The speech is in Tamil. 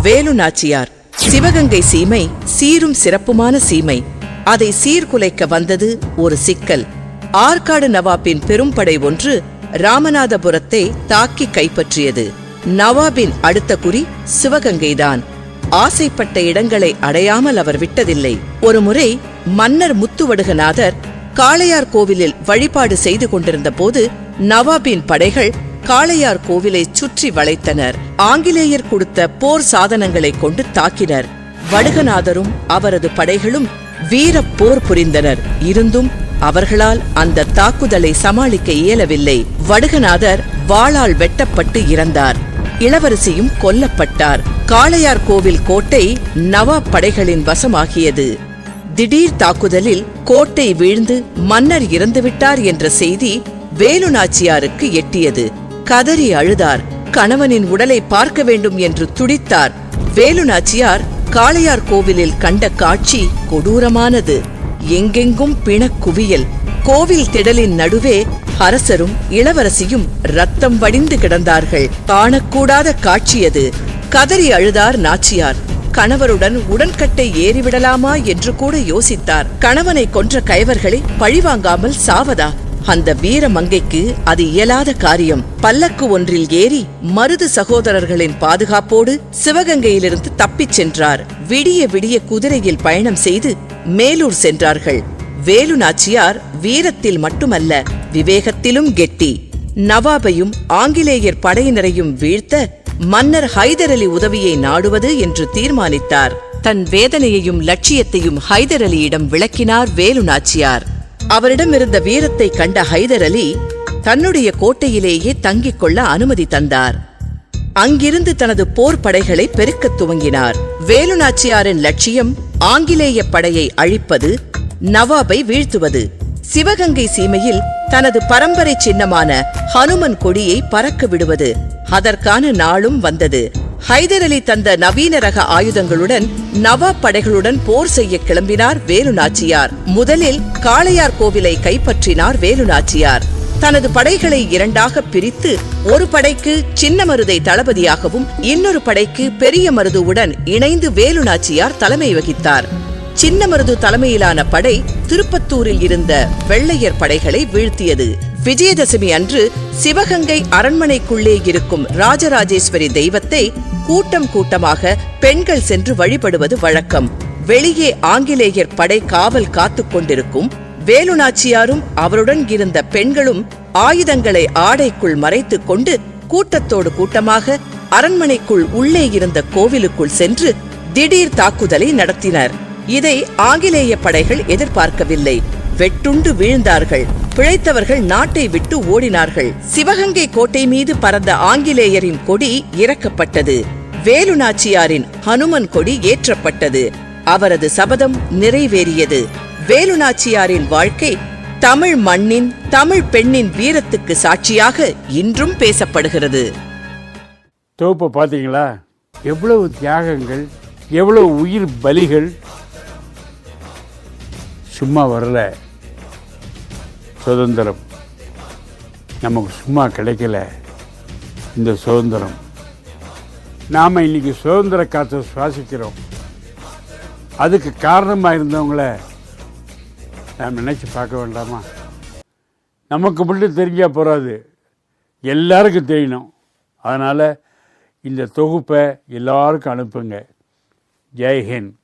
வேலு நாச்சியார். சிவகங்கை சீமை சீரும் சிறப்புமான சீமை. அதை சீர்குலைக்க வந்தது ஒரு சிக்கல். ஆற்காடு நவாபின் பெரும்படை ஒன்று ராமநாதபுரத்தை தாக்கி கைப்பற்றியது. நவாபின் அடுத்த குறி சிவகங்கைதான். ஆசைப்பட்ட இடங்களை அடையாமல் அவர் விட்டதில்லை. ஒருமுறை மன்னர் முத்துவடுகநாதர் காளையார் கோவிலில் வழிபாடு செய்து கொண்டிருந்த போது நவாபின் படைகள் காளையார் கோவிலை சுற்றி வளைத்தனர். ஆங்கிலேயர் கொடுத்த போர் சாதனங்களை கொண்டு தாக்கினர். வடுகநாதரும் அவரது படைகளும் வீர போர் புரிந்தனர். இருந்தும் அவர்களால் அந்த தாக்குதலை சமாளிக்க இயலவில்லை. வடுகநாதர் வாளால் வெட்டப்பட்டு இறந்தார். இளவரசியும் கொல்லப்பட்டார். காளையார் கோவில் கோட்டை நவாப் படைகளின் வசமாகியது. திடீர் தாக்குதலில் கோட்டை வீழ்ந்து மன்னர் இறந்துவிட்டார் என்ற செய்தி வேலு நாச்சியாருக்கு எட்டியது. கதறி அழுதார். கணவனின் உடலை பார்க்க வேண்டும் என்று துடித்தார். வேலு நாச்சியார் காளையார் கோவிலில் கண்ட காட்சி கொடூரமானது. எங்கெங்கும் பிணக்குவியல். கோவில் திடலின் நடுவே அரசரும் இளவரசியும் ரத்தம் வடிந்து கிடந்தார்கள். காணக்கூடாத காட்சியது. கதறி அழுதார் நாச்சியார். கணவருடன் உடன்கட்டை ஏறிவிடலாமா என்று கூட யோசித்தார். கணவனை கொன்ற கயவர்களை பழிவாங்காமல் சாவதா? அந்த வீர மங்கைக்கு அது இயலாத காரியம். பல்லக்கு ஒன்றில் ஏறி மருது சகோதரர்களின் பாதுகாப்போடு சிவகங்கையிலிருந்து தப்பிச் சென்றார். விடிய விடிய குதிரையில் பயணம் செய்து மேலூர் சென்றார்கள். வேலு நாச்சியார் வீரத்தில் மட்டுமல்ல, விவேகத்திலும் கெட்டி. நவாபையும் ஆங்கிலேயர் படையினரையும் வீழ்த்த மன்னர் ஹைதர் அலி உதவியை நாடுவது என்று தீர்மானித்தார். தன் வேதனையையும் லட்சியத்தையும் ஹைதர் அலியிடம் விளக்கினார் வேலு நாச்சியார். அவரிடமிருந்த வீரத்தை கண்ட ஹைதர் அலி தன்னுடைய கோட்டையிலேயே தங்கிக் கொள்ள அனுமதி தந்தார். அங்கிருந்து தனது போர் படைகளை பெருக்கத் துவங்கினார். வேலு நாச்சியாரின் லட்சியம் ஆங்கிலேய படையை அழிப்பது, நவாபை வீழ்த்துவது. சிவகங்கை சீமையில் தனது பரம்பரை சின்னமான ஹனுமன் கொடியை பறக்க விடுவது. அதற்கான நாளும் வந்தது. ஹைதர் அலி தந்த நவீன ரக ஆயுதங்களுடன் நவாப் படைகளுடன் போர் செய்ய கிளம்பினார் வேலு நாச்சியார். முதலில் காளையார் கோவிலை கைப்பற்றினார் வேலு நாச்சியார். தனது படைகளை இரண்டாக பிரித்து ஒரு படைக்கு சின்ன மருதை தளபதியாகவும் இன்னொரு படைக்கு பெரிய மருதுவுடன் இணைந்து வேலு நாச்சியார் தலைமை வகித்தார். சின்ன மருது தலைமையிலான படை திருப்பத்தூரில் இருந்த வெள்ளையர் படைகளை வீழ்த்தியது. விஜயதசமி அன்று சிவகங்கை அரண்மனைக்குள்ளே இருக்கும் ராஜராஜேஸ்வரி தெய்வத்தை கூட்டம் கூட்டமாக பெண்கள் சென்று வழிபடுவது வழக்கம். வெளியே ஆங்கிலேயர் படை காவல் காத்துக் கொண்டிருக்கும். வேலு நாச்சியாரும் அவருடன் இருந்த பெண்களும் ஆயுதங்களை ஆடைக்குள் மறைத்துக் கொண்டு கூட்டத்தோடு கூட்டமாக அரண்மனைக்குள் உள்ளே இருந்த கோவிலுக்குள் சென்று திடீர் தாக்குதலை நடத்தினர். இதை ஆங்கிலேய படைகள் எதிர்பார்க்கவில்லை. வெட்டுண்டு வீழ்ந்தார்கள். பிழைத்தவர்கள் நாட்டை விட்டு ஓடினார்கள். சிவகங்கை கோட்டை மீது பறந்த ஆங்கிலேயரின் கொடி இறக்கப்பட்டது. வேலு நாச்சியாரின் ஹனுமன் கொடி ஏற்றப்பட்டது. அவரது சபதம் நிறைவேறியது. வேலு நாச்சியாரின் வாழ்க்கை தமிழ் மண்ணின், தமிழ் பெண்ணின் வீரத்துக்கு சாட்சியாக இன்றும் பேசப்படுகிறது. தொகுப்பு பார்த்தீங்களா? எவ்வளவு தியாகங்கள், எவ்வளவு உயிர் பலிகள். சும்மா வரல. சுதந்திரம் நமக்கு சும்மா கிடைக்கல. இந்த சுதந்திரம் நாம் இன்னைக்கு சுதந்திர காற்றை சுவாசிக்கிறோம். அதுக்கு காரணமாக இருந்தவங்கள நாம் நினச்சி பார்க்க வேண்டாமா? நமக்கு மட்டும் தெரிஞ்சால் போகாது, எல்லாருக்கும் தெரியணும். அதனால் இந்த தொகுப்பை எல்லாருக்கும் அனுப்புங்க. ஜெய் ஹிந்த்.